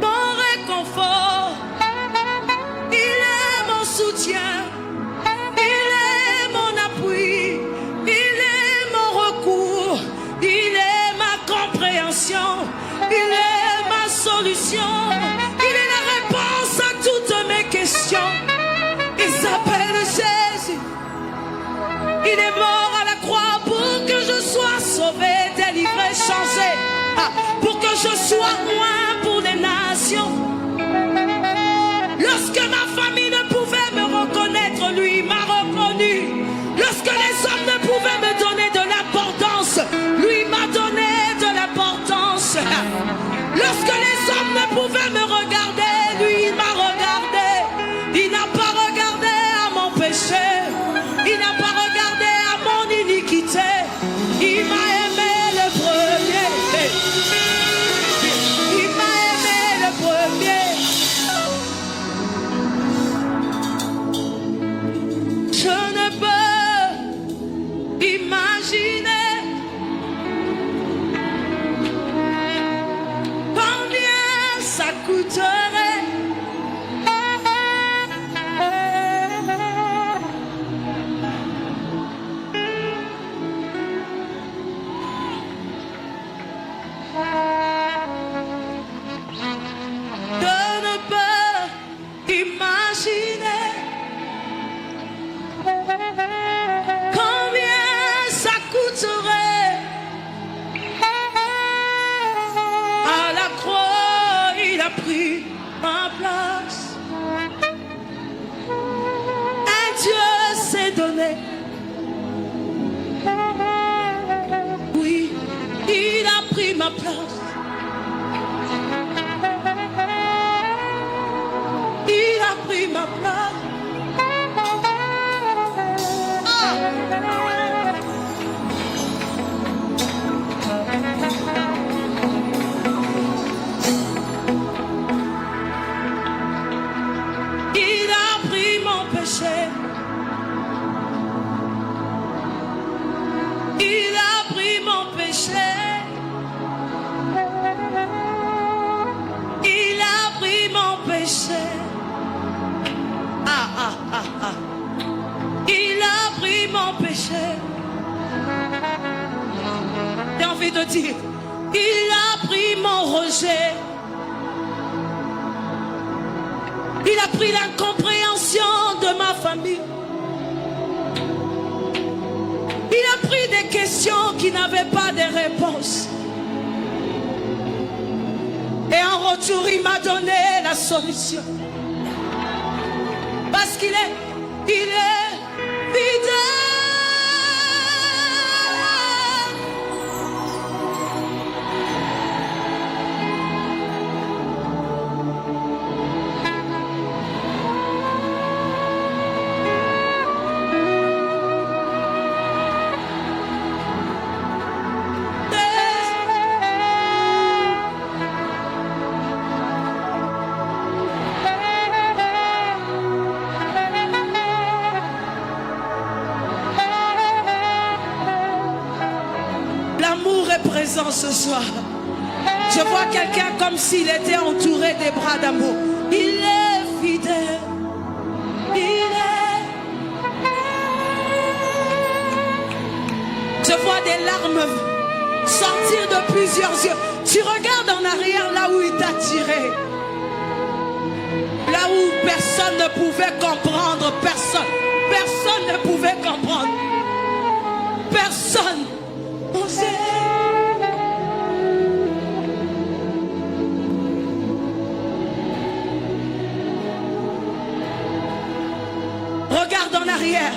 mon réconfort. Il est mon soutien, il est mon appui, il est mon recours, il est ma compréhension, il est ma solution, il est la réponse à toutes mes questions. Il s'appelle Jésus. Il est mort à la croix pour que je sois sauvé, délivré, changé, pour que je sois loin pour les nations. Lorsque ma famille ne pouvait me reconnaître, lui m'a reconnu. Lorsque les hommes ne pouvaient me donner de l'importance, lui m'a donné de l'importance. Lorsque les hommes ne pouvaient me regarder, lui il m'a regardé. Il n'a pas regardé à mon péché, il n'a pas regardé à mon iniquité. Il m'a aimé le premier. Il m'a aimé le premier. Je ne peux imaginer combien ça coûterait je ne peux imaginer combien ça coûterait. À la croix, il a pris ma place. Un Dieu s'est donné. Oui, il a pris ma place. Il a pris ma place. Il a pris mon péché. Il a pris mon péché. Il a pris mon péché. Il a pris mon péché. J'ai envie de dire, il a pris mon rejet. Il a pris l'incompréhension de ma famille. Il a pris des questions qui n'avaient pas de réponse. Et en retour, il m'a donné la solution. Parce qu'il est fidèle. L'amour est présent ce soir. Je vois quelqu'un comme s'il était entouré des bras d'amour. Il est fidèle. Il est. Je vois des larmes sortir de plusieurs yeux. Tu regardes en arrière là où il t'a tiré. Là où personne ne pouvait comprendre. Personne ne pouvait comprendre. Personne. On sait. Regarde en arrière.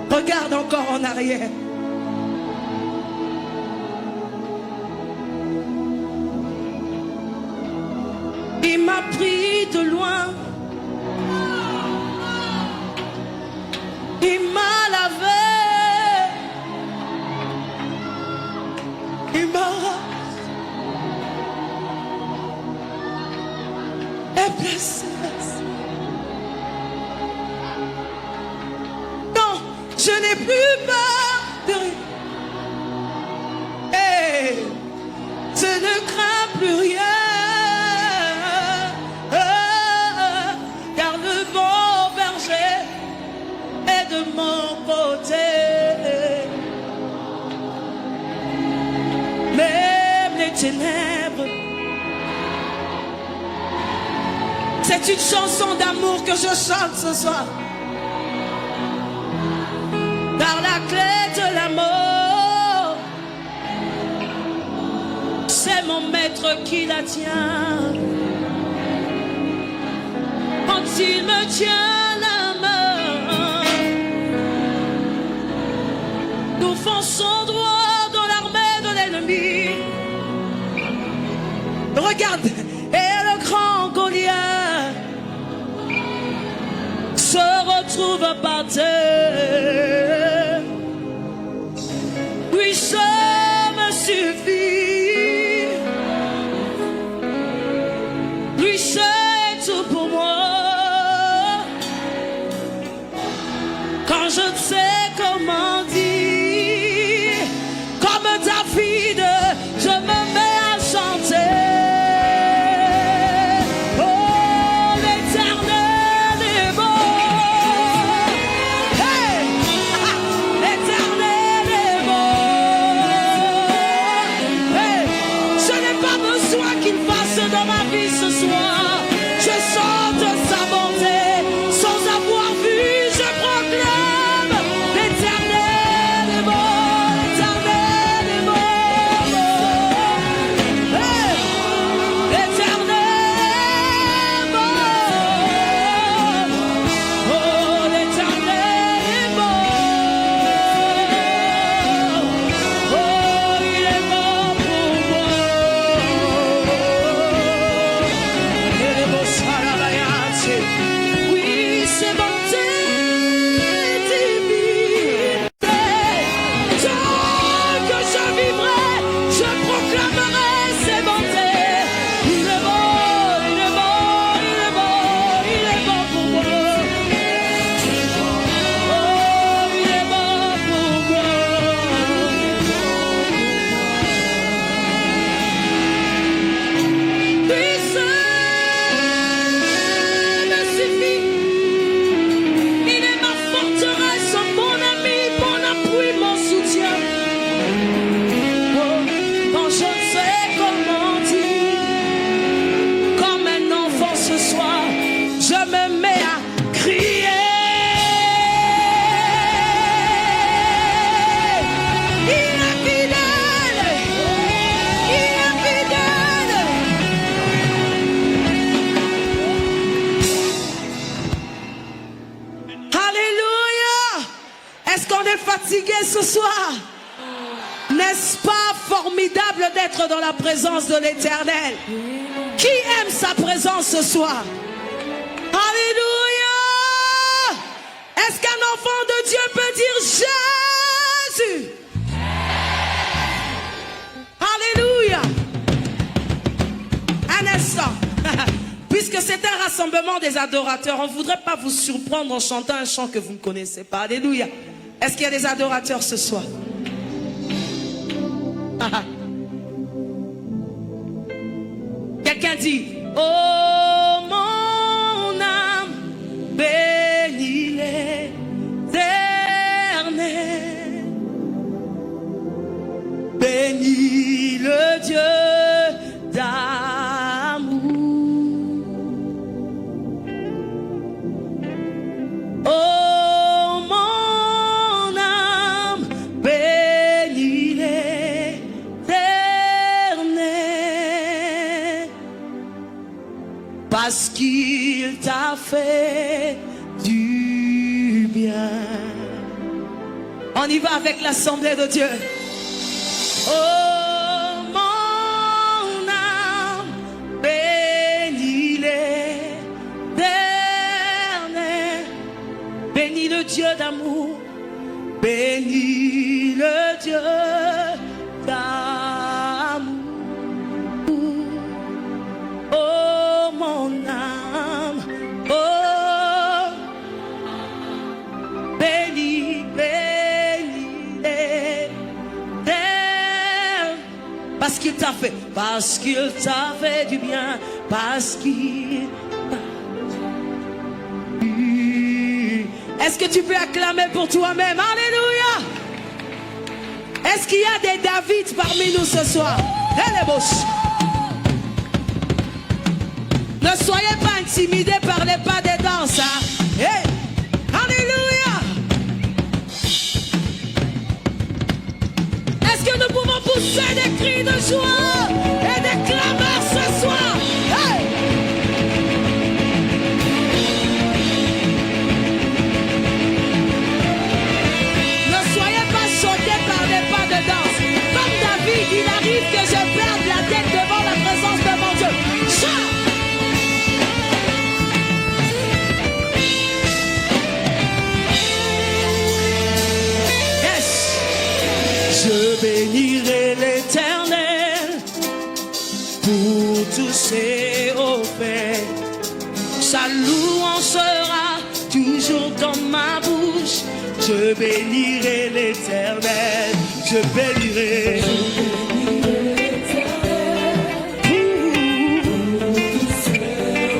Regarde encore en arrière. m'a pris de loin. Il m'a lavé. Il m'a placé. Non, je n'ai plus peur de rien. Hey, je ne crains plus rien. Car le bon berger est de mon côté. Même les ténèbres. C'est une chanson d'amour que je chante ce soir. Par la clé de l'amour, c'est mon maître qui la tient. Quand il me tient la main, nous fonçons droit dans l'armée de l'ennemi. Regarde, et le grand Goliath se retrouve par terre. Oui, ça me suffit. Oui, c'est tout pour moi. Quand je ne sais comment dire, comme David, je me mets à chanter. Ce soir, n'est-ce pas formidable d'être dans la présence de l'Éternel? Qui aime sa présence ce soir? Alléluia! Est-ce qu'un enfant de Dieu peut dire Jésus? Alléluia! Un instant. Puisque c'est un rassemblement des adorateurs, on ne voudrait pas vous surprendre en chantant un chant que vous ne connaissez pas. Alléluia! Est-ce qu'il y a des adorateurs ce soir? Quelqu'un dit, oh mon âme, bénis l'Éternel, bénis le Dieu d'amour. Oh, parce qu'il t'a fait du bien. On y va avec l'assemblée de Dieu. Oh mon âme, bénis l'Éternel, Dieu d'amour. Bénis le Dieu d'amour. Oh mon âme, oh, bénis, bénis l'Éternel. Parce qu'il t'a fait du bien, parce qu'il t'a. Est-ce que tu peux acclamer pour toi-même? Alléluia! Est-ce qu'il y a des David parmi nous ce soir? Ne soyez pas intimidés par les pas des danses. Hein? Hey! Alléluia! Est-ce que nous pouvons pousser des cris de joie et des clameurs ce soir? Hey! Comme David, il arrive que je perde la tête devant la présence de mon Dieu. Yes. Je bénirai l'Éternel pour tous ses hauts faits. Sa louange sera toujours dans ma bouche. Je bénirai l'Éternel. Je bénirai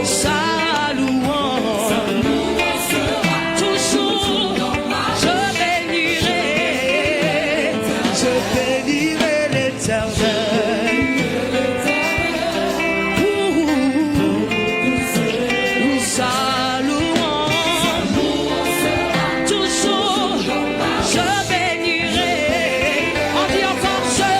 sa louange toujours. Je bénirai l'Éternel. Sa louange toujours. Je bénirai. On dit encore je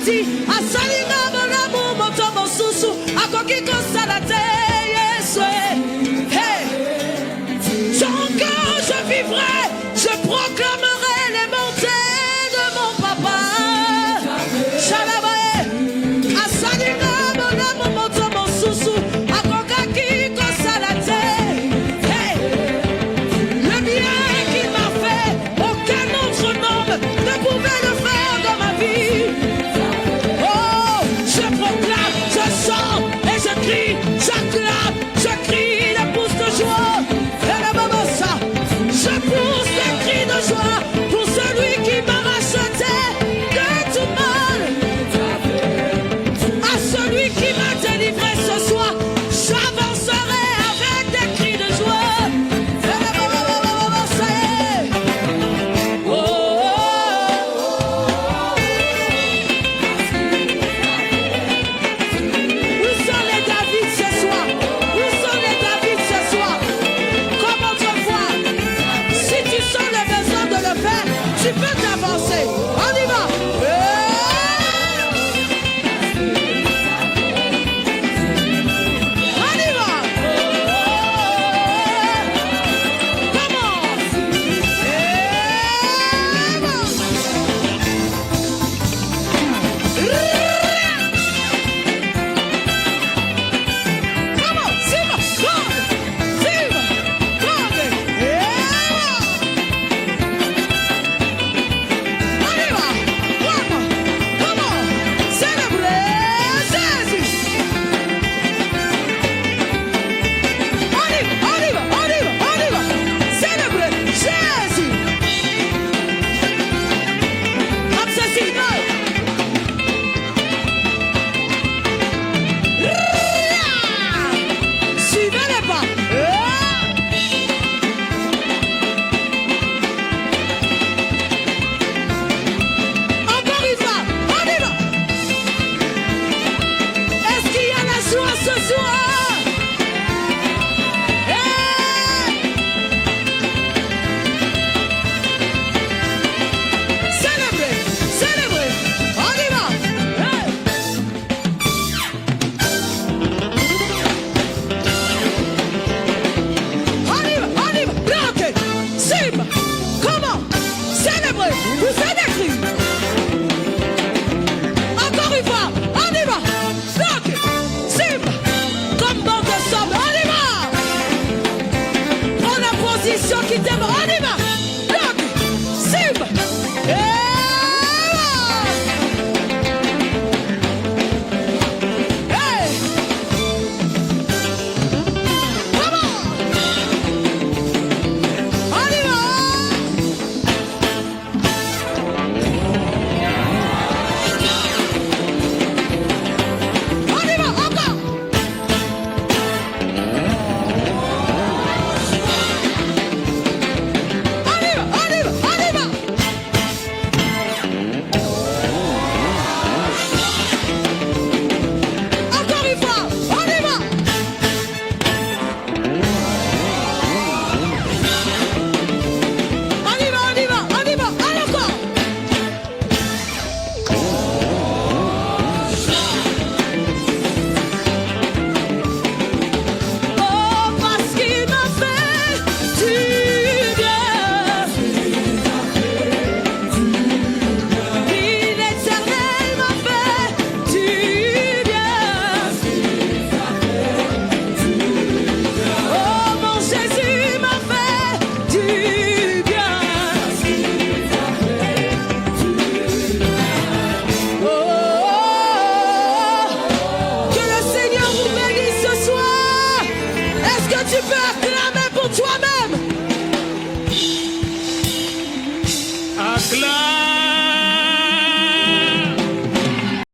dit à 5